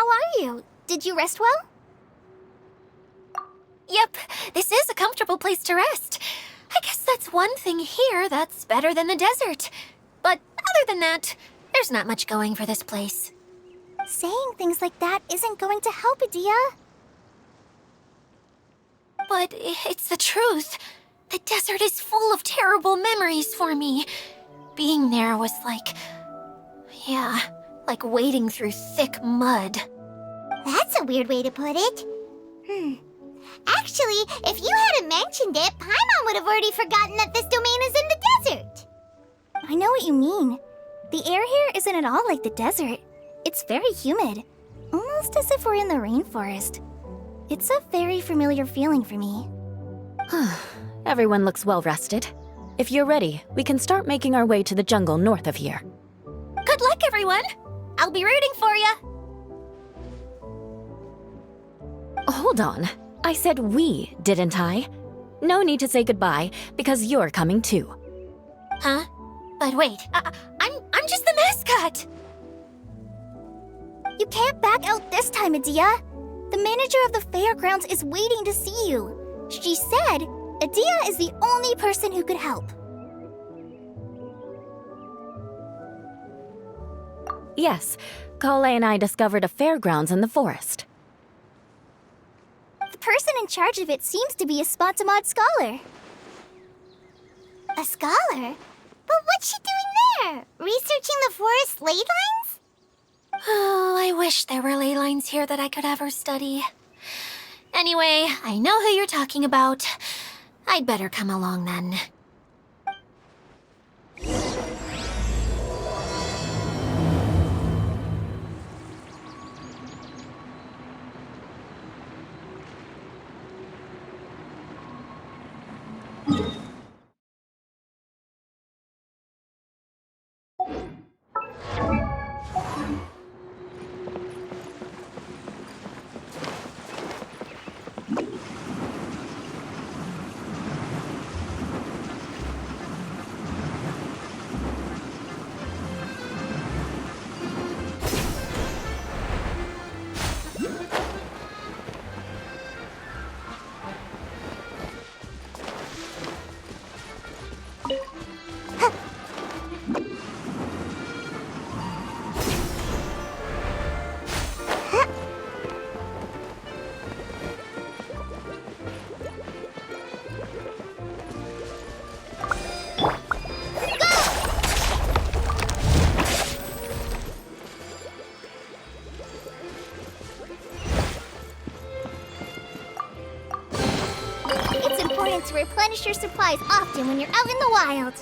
How are you? Did you rest well? Yep, this is a comfortable place to rest. I guess that's one thing here that's better than the desert. But other than that, there's not much going for this place. Saying things like that isn't going to help, Adia. But it's the truth. The desert is full of terrible memories for me. Being there was like wading through thick mud. That's a weird way to put it. Actually, if you hadn't mentioned it, Paimon would have already forgotten that this domain is in the desert. I know what you mean. The air here isn't at all like the desert. It's very humid, almost as if we're in the rainforest. It's a very familiar feeling for me. Everyone looks well rested. If you're ready, we can start making our way to the jungle north of here. Good luck, everyone! I'll be rooting for you! Hold on. I said we, didn't I? No need to say goodbye, because you're coming too. Huh? But wait, I'm just the mascot! You can't back out this time, Adia. The manager of the fairgrounds is waiting to see you. She said Adia is the only person who could help. Yes, Kale and I discovered a fairgrounds in the forest. The person in charge of it seems to be a Spontamod scholar. A scholar? But what's she doing there? Researching the forest ley lines? Oh, I wish there were ley lines here that I could ever study. Anyway, I know who you're talking about. I'd better come along then. It's important to replenish your supplies often when you're out in the wild.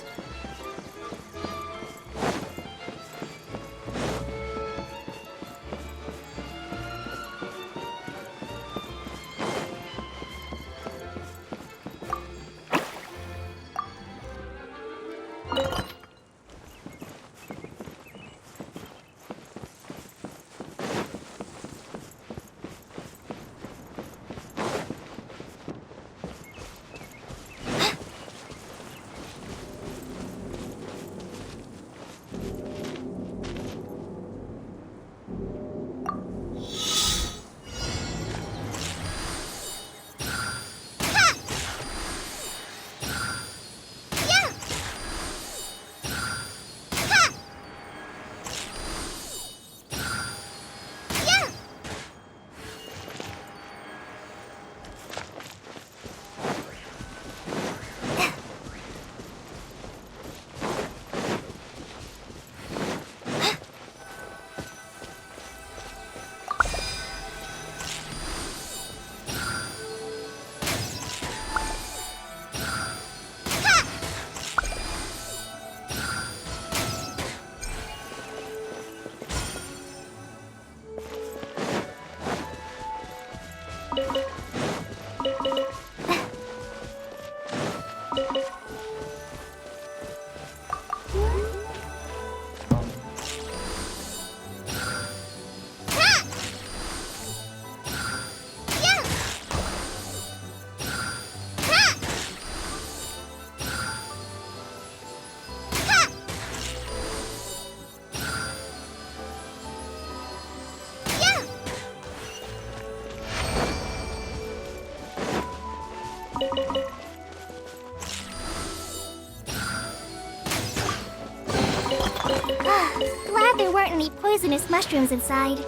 poisonous mushrooms inside.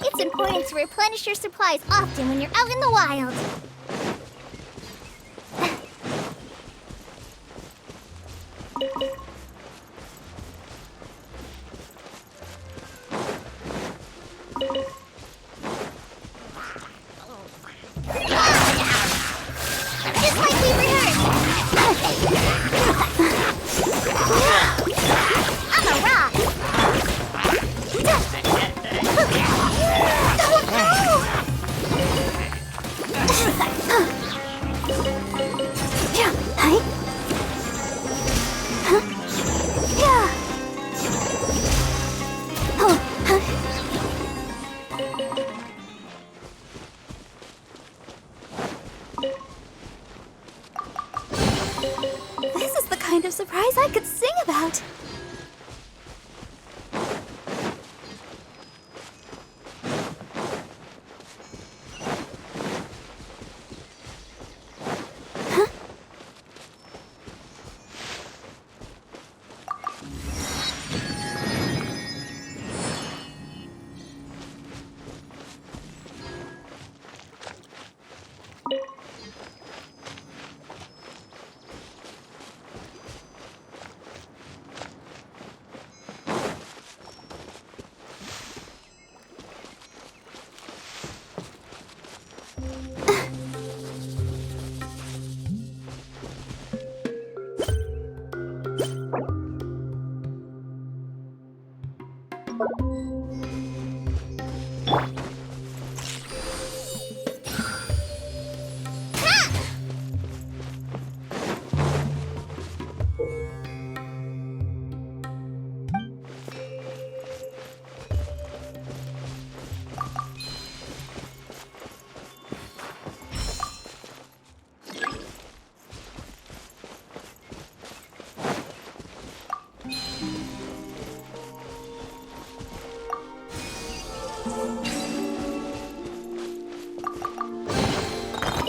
It's important to replenish your supplies often when you're out in the wild. Just like we rehearsed. I'm a rock. This is the kind of surprise I could sing about.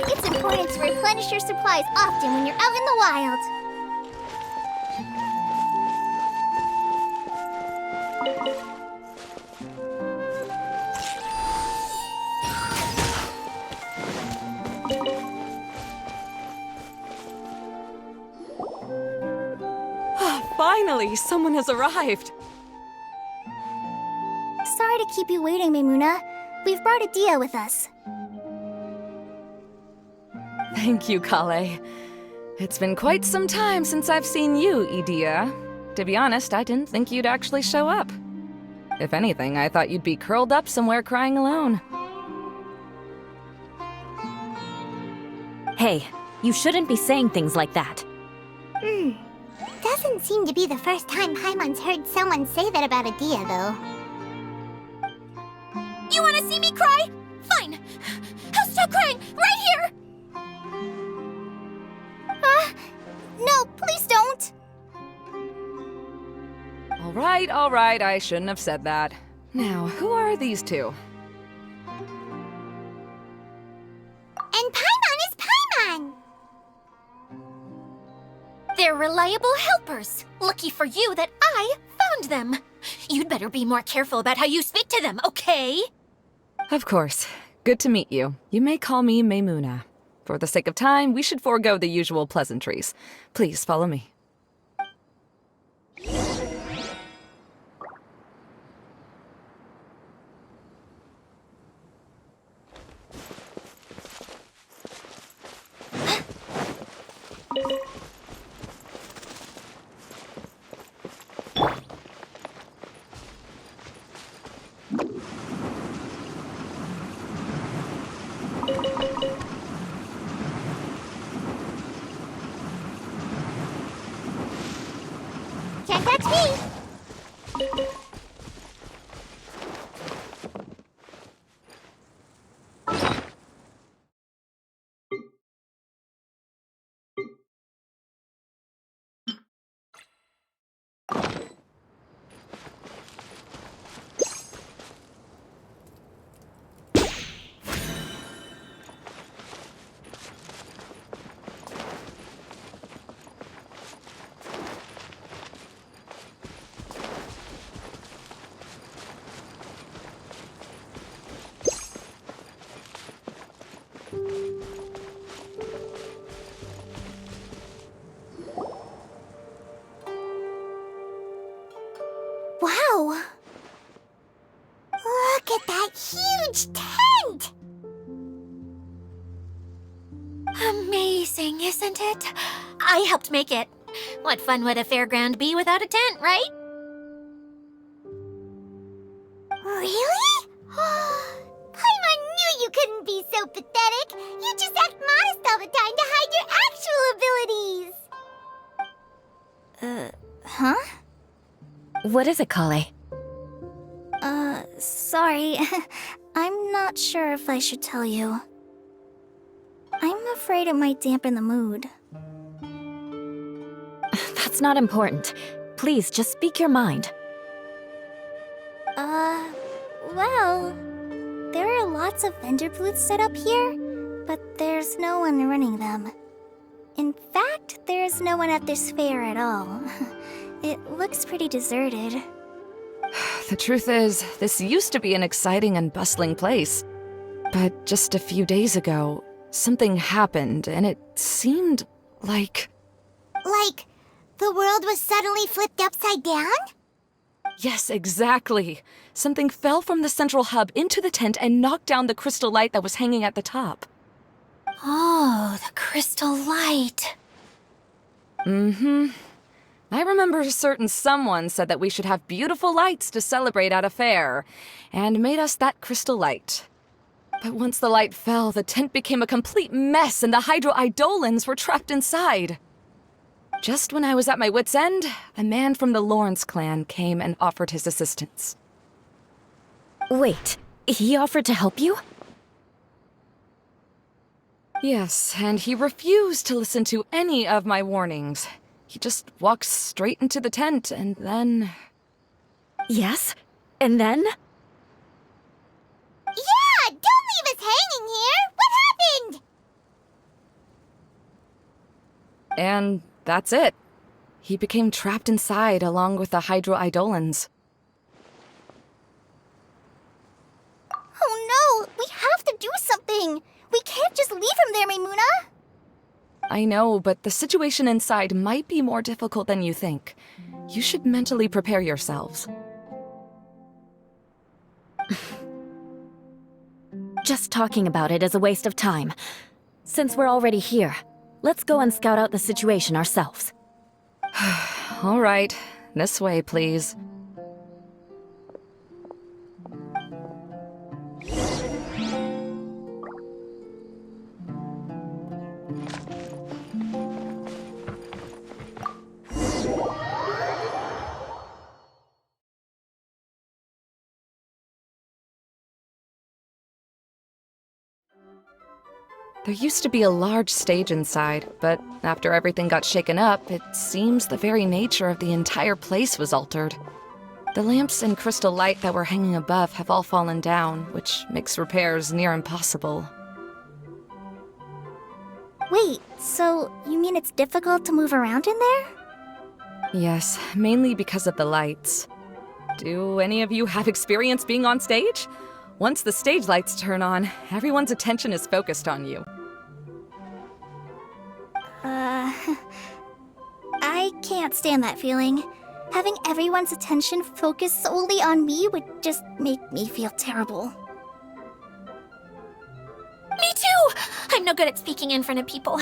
It's important to replenish your supplies often when you're out in the wild. Finally, someone has arrived. Sorry to keep you waiting, Maimuna. We've brought Adia with us. Thank you, Kale. It's been quite some time since I've seen you, Idia. To be honest, I didn't think you'd actually show up. If anything, I thought you'd be curled up somewhere crying alone. Hey, you shouldn't be saying things like that. Doesn't seem to be the first time Paimon's heard someone say that about Adia, though. You want to see me cry? Fine. How Stop crying! Right here! No, please don't. All right, I shouldn't have said that. Now, who are these two? And Paimon is Paimon. They're reliable helpers. Lucky for you that I found them. You'd better be more careful about how you speak to them, okay? Of course. Good to meet you. You may call me Maymuna. For the sake of time, we should forego the usual pleasantries. Please follow me. Can't touch me. Wow! Look at that huge tent! Amazing, isn't it? I helped make it. What fun would a fairground be without a tent, right? Really? Paimon knew you couldn't be so pathetic. You just act modest all the time to hide your actual abilities. Huh? What is it, Kale? Sorry. I'm not sure if I should tell you. I'm afraid it might dampen the mood. That's not important. Please, just speak your mind. Well, there are lots of vendor booths set up here, but there's no one running them. In fact, there's no one at this fair at all. It looks pretty deserted. The truth is, this used to be an exciting and bustling place. But just a few days ago, something happened, and it seemed like... Like, the world was suddenly flipped upside down? Yes, exactly. Something fell from the central hub into the tent and knocked down the crystal light that was hanging at the top. Oh, the crystal light. Mm-hmm. I remember a certain someone said that we should have beautiful lights to celebrate at a fair, and made us that crystal light. But once the light fell, the tent became a complete mess and the Hydro-Eidolons were trapped inside. Just when I was at my wit's end, a man from the Lawrence clan came and offered his assistance. Wait, he offered to help you? Yes, and he refused to listen to any of my warnings. He just walked straight into the tent, and then... Yes? And then? Yeah! Don't leave us hanging here! What happened? And that's it. He became trapped inside along with the Hydro-Eidolons. Oh no! We have to do something! We can't just leave him there, Maymuna! I know, but the situation inside might be more difficult than you think. You should mentally prepare yourselves. Just talking about it is a waste of time. Since we're already here, let's go and scout out the situation ourselves. All right, this way, please. There used to be a large stage inside, but after everything got shaken up, it seems the very nature of the entire place was altered. The lamps and crystal light that were hanging above have all fallen down, which makes repairs near impossible. Wait, so you mean it's difficult to move around in there? Yes, mainly because of the lights. Do any of you have experience being on stage? Once the stage lights turn on, everyone's attention is focused on you. I can't stand that feeling. Having everyone's attention focused solely on me would just make me feel terrible. Me too! I'm no good at speaking in front of people.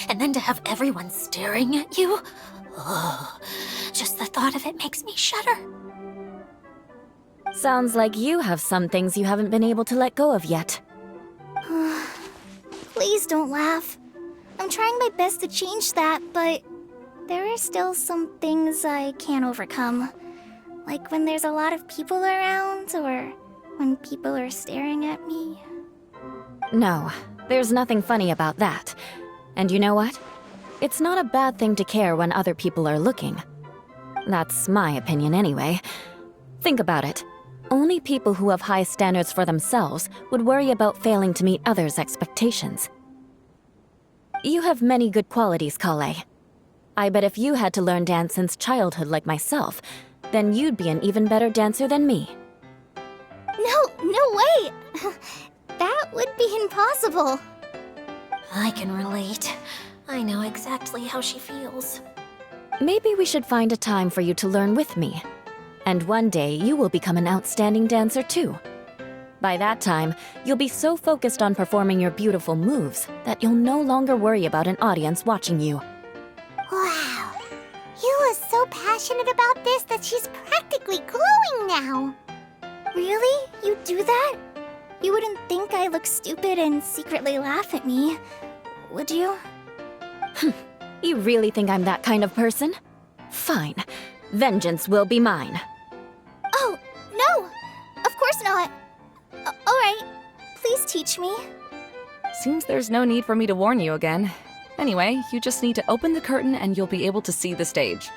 And then to have everyone staring at you. Oh, just the thought of it makes me shudder. Sounds like you have some things you haven't been able to let go of yet. Please don't laugh. I'm trying my best to change that, but there are still some things I can't overcome. Like when there's a lot of people around, or when people are staring at me. No, there's nothing funny about that. And you know what? It's not a bad thing to care when other people are looking. That's my opinion anyway. Think about it. Only people who have high standards for themselves would worry about failing to meet others' expectations. You have many good qualities, Kale. I bet if you had to learn dance since childhood like myself, then you'd be an even better dancer than me. No way! That would be impossible. I can relate. I know exactly how she feels. Maybe we should find a time for you to learn with me. And one day, you will become an outstanding dancer too. By that time, you'll be so focused on performing your beautiful moves that you'll no longer worry about an audience watching you. Wow. Yu is so passionate about this that she's practically glowing now. Really? You do that? You wouldn't think I look stupid and secretly laugh at me, would you? You really think I'm that kind of person? Fine. Vengeance will be mine. Oh, no! Of course not. Alright, please teach me. Seems there's no need for me to warn you again. Anyway, you just need to open the curtain and you'll be able to see the stage.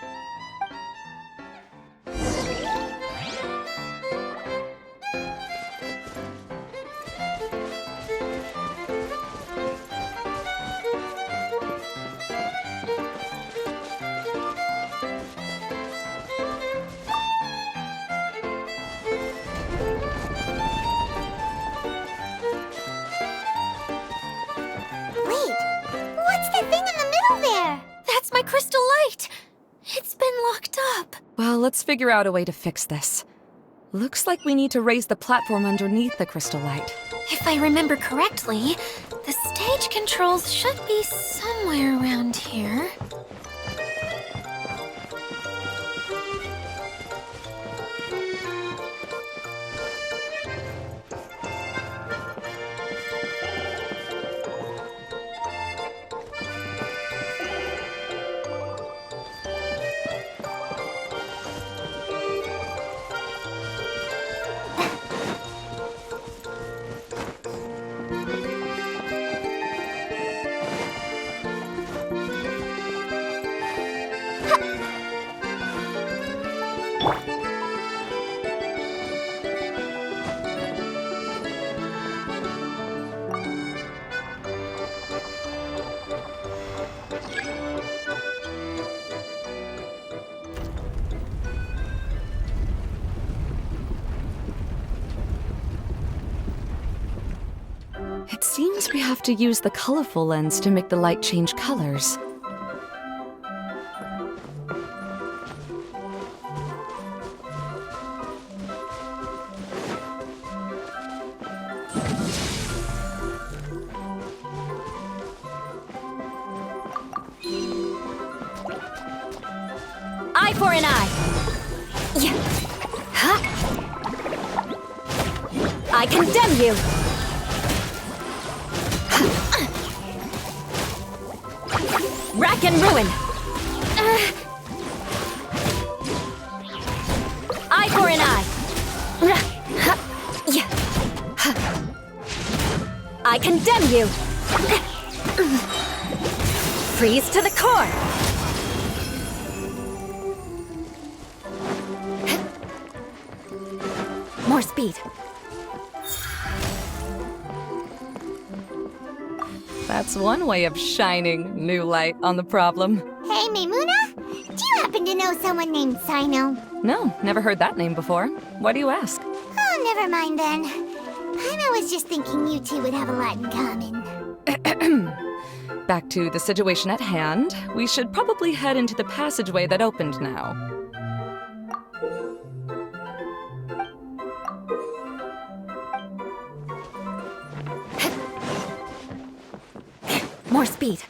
Wait, what's that thing in the middle there? That's my crystal light! It's been locked up. Well, let's figure out a way to fix this. Looks like we need to raise the platform underneath the crystal light. If I remember correctly, the stage controls should be somewhere around here. It seems we have to use the colorful lens to make the light change colors. Eye for an eye! Yeah. Huh? I condemn you! Rack and ruin! Eye for an eye! I condemn you! Freeze to the core! More speed. That's one way of shining new light on the problem. Hey, Maymuna? Do you happen to know someone named Sino? No, never heard that name before. Why do you ask? Oh, never mind then. Paimon was just thinking you two would have a lot in common. Back to the situation at hand. We should probably head into the passageway that opened now. More speed.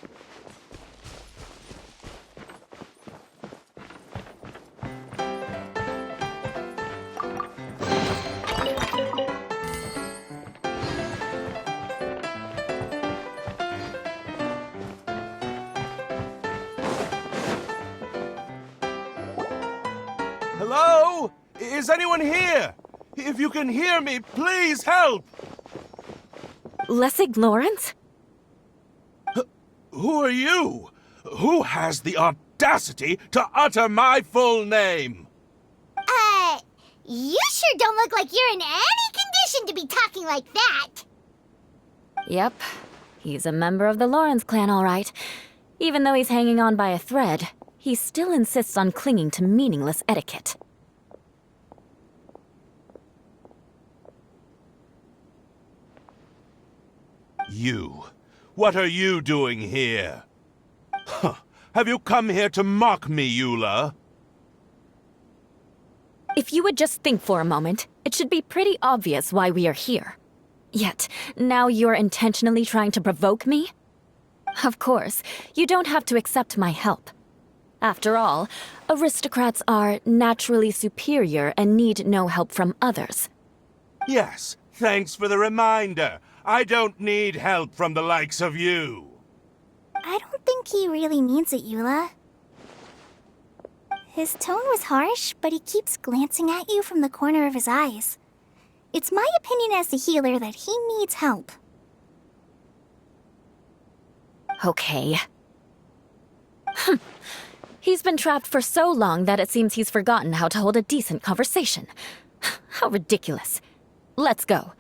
Hello? Is anyone here? If you can hear me, please help! Lessig Lawrence? Who are you? Who has the audacity to utter my full name? You sure don't look like you're in any condition to be talking like that. Yep. He's a member of the Lawrence clan, all right. Even though he's hanging on by a thread, he still insists on clinging to meaningless etiquette. You. What are you doing here? Huh. Have you come here to mock me, Eula? If you would just think for a moment, it should be pretty obvious why we are here. Yet, now you're intentionally trying to provoke me? Of course, you don't have to accept my help. After all, aristocrats are naturally superior and need no help from others. Yes, thanks for the reminder. I don't need help from the likes of you. I don't think he really means it, Eula. His tone was harsh, but he keeps glancing at you from the corner of his eyes. It's my opinion as the healer that he needs help. Okay. He's been trapped for so long that it seems he's forgotten how to hold a decent conversation. How ridiculous. Let's go.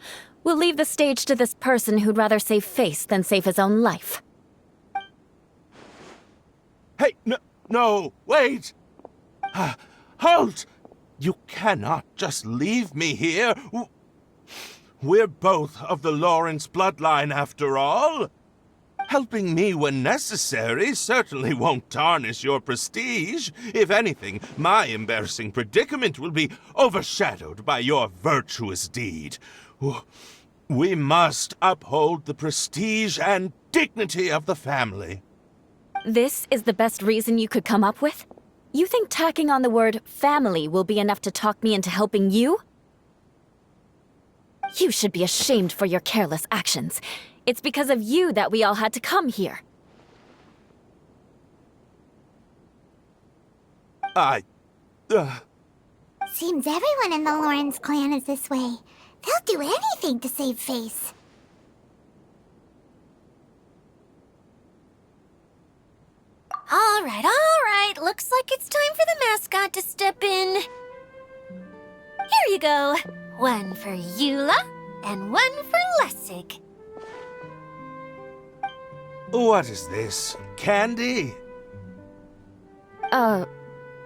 We'll leave the stage to this person who'd rather save face than save his own life. Hey, no, wait! Halt! You cannot just leave me here. We're both of the Lawrence bloodline, after all. Helping me when necessary certainly won't tarnish your prestige. If anything, my embarrassing predicament will be overshadowed by your virtuous deed. We must uphold the prestige and dignity of the family. This is the best reason you could come up with? You think tacking on the word family will be enough to talk me into helping you? You should be ashamed for your careless actions. It's because of you that we all had to come here. Seems everyone in the Lawrence clan is this way. They'll do anything to save face. All right. Looks like it's time for the mascot to step in. Here you go. One for Eula, and one for Lessig. What is this? Candy?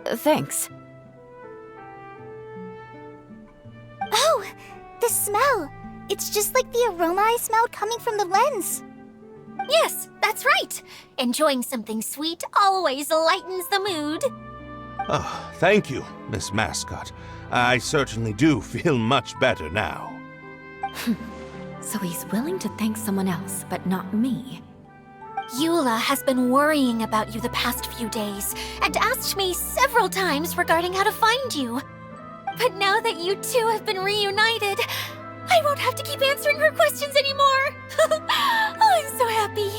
Thanks. Oh, the smell. It's just like the aroma I smelled coming from the lens. Yes, that's right. Enjoying something sweet always lightens the mood. Oh, thank you, Miss Mascot. I certainly do feel much better now. So he's willing to thank someone else, but not me. Eula has been worrying about you the past few days and asked me several times regarding how to find you. But now that you two have been reunited, I won't have to keep answering her questions anymore. Oh, I'm so happy.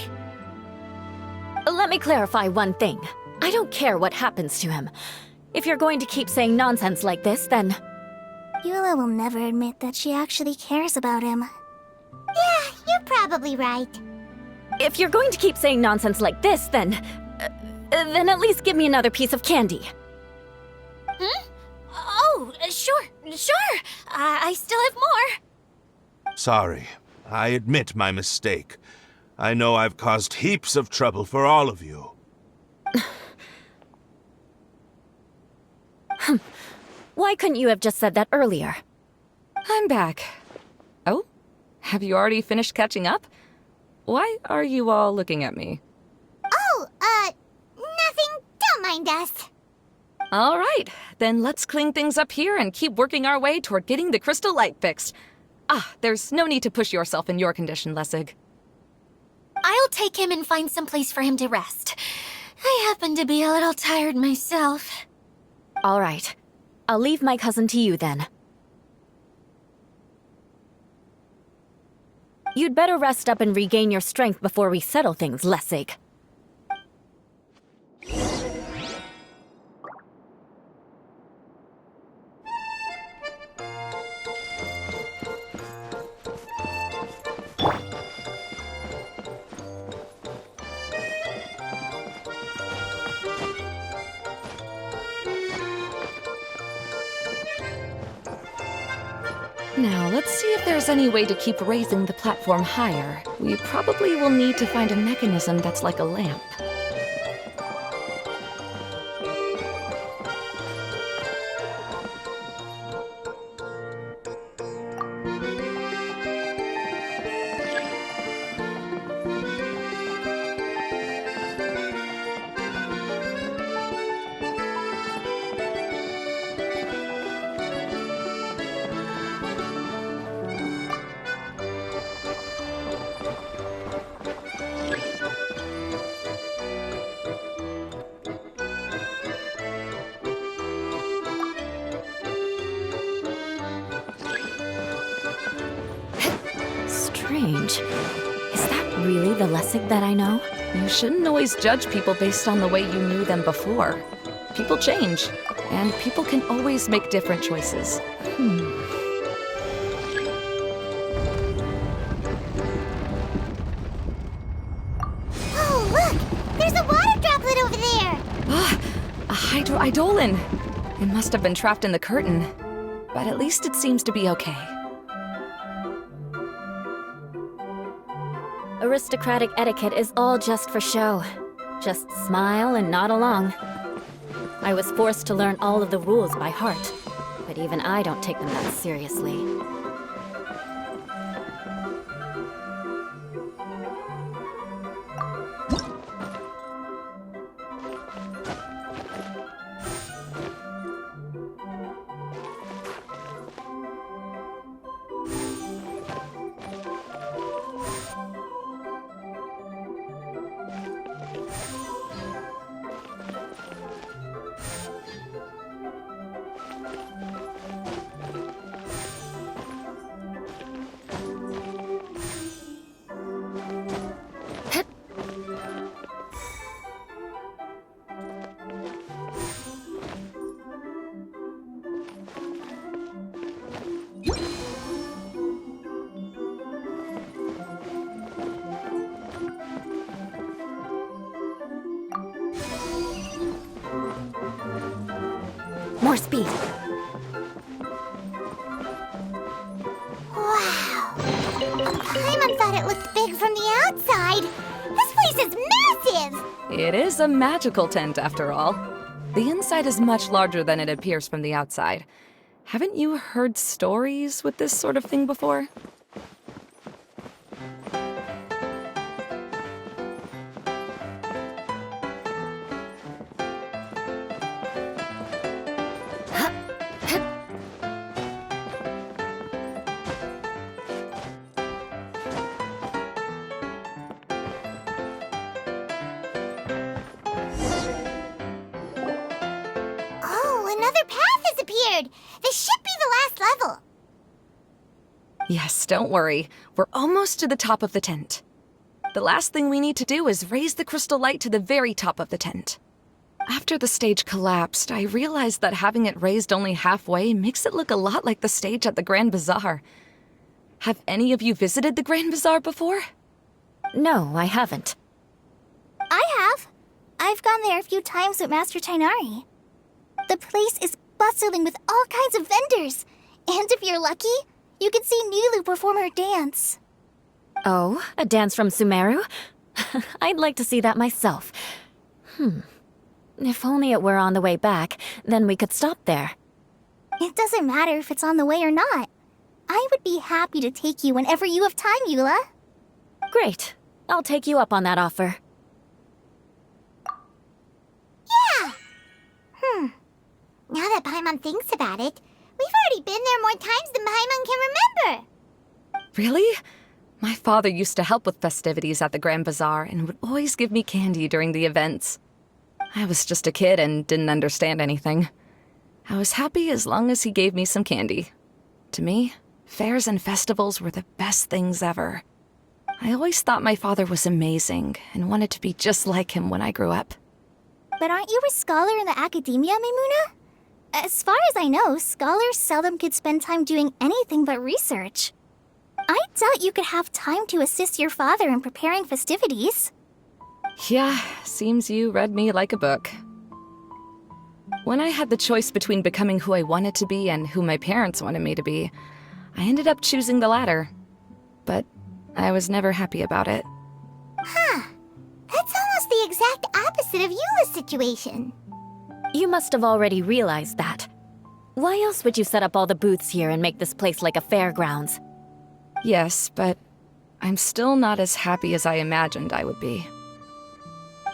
Let me clarify one thing. I don't care what happens to him. If you're going to keep saying nonsense like this, then... Eula will never admit that she actually cares about him. Yeah, you're probably right. If you're going to keep saying nonsense like this, then at least give me another piece of candy. Oh, sure. I still have more. Sorry. I admit my mistake. I know I've caused heaps of trouble for all of you. Why couldn't you have just said that earlier? I'm back. Oh? Have you already finished catching up? Why are you all looking at me? Oh, nothing. Don't mind us. All right, then let's clean things up here and keep working our way toward getting the crystal light fixed. There's no need to push yourself in your condition, Lessig. I'll take him and find some place for him to rest. I happen to be a little tired myself. All right. I'll leave my cousin to you then. You'd better rest up and regain your strength before we settle things, Lessig. Now, let's see if there's any way to keep raising the platform higher. We probably will need to find a mechanism that's like a lamp. Strange. Is that really the Lessig that I know? You shouldn't always judge people based on the way you knew them before. People change, and people can always make different choices. Oh, look! There's a water droplet over there! A hydroidolin! It must have been trapped in the curtain. But at least it seems to be okay. Aristocratic etiquette is all just for show. Just smile and nod along. I was forced to learn all of the rules by heart, but even I don't take them that seriously. More speed. Wow. Paimon thought it looked big from the outside. This place is massive! It is a magical tent, after all. The inside is much larger than it appears from the outside. Haven't you heard stories with this sort of thing before? Oh, another path has appeared! This should be the last level! Yes, don't worry. We're almost to the top of the tent. The last thing we need to do is raise the crystal light to the very top of the tent. After the stage collapsed, I realized that having it raised only halfway makes it look a lot like the stage at the Grand Bazaar. Have any of you visited the Grand Bazaar before? No, I haven't. I have. I've gone there a few times with Master Tainari. The place is bustling with all kinds of vendors. And if you're lucky, you can see Nilu perform her dance. Oh, a dance from Sumeru? I'd like to see that myself. If only it were on the way back, then we could stop there. It doesn't matter if it's on the way or not. I would be happy to take you whenever you have time, Eula. Great. I'll take you up on that offer. Yeah! Now that Paimon thinks about it, we've already been there more times than Paimon can remember. Really? My father used to help with festivities at the Grand Bazaar and would always give me candy during the events. I was just a kid and didn't understand anything. I was happy as long as he gave me some candy. To me, fairs and festivals were the best things ever. I always thought my father was amazing and wanted to be just like him when I grew up. But aren't you a scholar in the academia, Maimuna? As far as I know, scholars seldom could spend time doing anything but research. I doubt you could have time to assist your father in preparing festivities. Yeah, seems you read me like a book. When I had the choice between becoming who I wanted to be and who my parents wanted me to be, I ended up choosing the latter. But I was never happy about it. Huh. That's almost the exact opposite of Eula's situation. You must have already realized that. Why else would you set up all the booths here and make this place like a fairgrounds? Yes, but I'm still not as happy as I imagined I would be.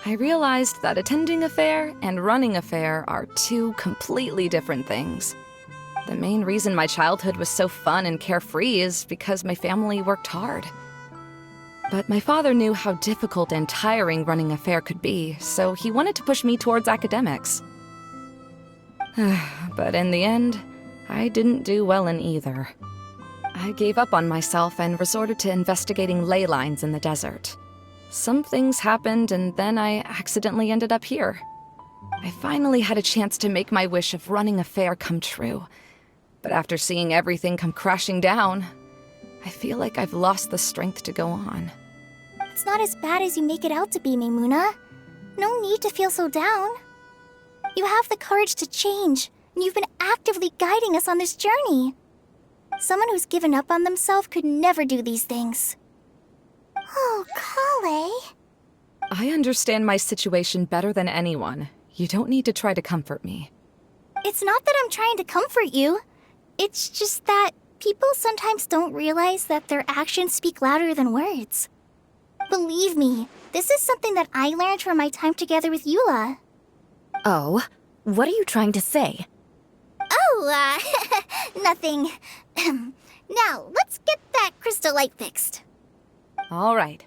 I realized that attending a fair and running a fair are two completely different things. The main reason my childhood was so fun and carefree is because my family worked hard. But my father knew how difficult and tiring running a fair could be, so he wanted to push me towards academics. But in the end, I didn't do well in either. I gave up on myself and resorted to investigating ley lines in the desert. Some things happened, and then I accidentally ended up here. I finally had a chance to make my wish of running a fair come true. But after seeing everything come crashing down, I feel like I've lost the strength to go on. It's not as bad as you make it out to be, Maimuna. No need to feel so down. You have the courage to change, and you've been actively guiding us on this journey. Someone who's given up on themselves could never do these things. Oh, Kale. I understand my situation better than anyone. You don't need to try to comfort me. It's not that I'm trying to comfort you. It's just that people sometimes don't realize that their actions speak louder than words. Believe me, this is something that I learned from my time together with Eula. Oh, what are you trying to say? Oh, nothing. Now, let's get that crystal light fixed. All right.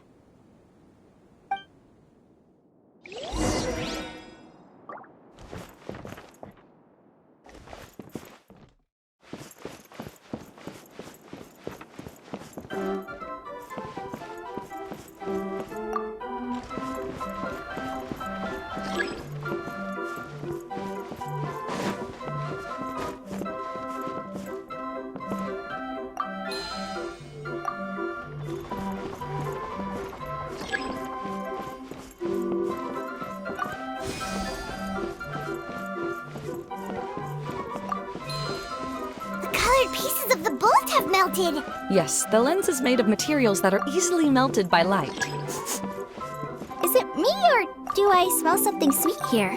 Pieces of the bolt have melted. Yes, the lens is made of materials that are easily melted by light. Is it me or do I smell something sweet here?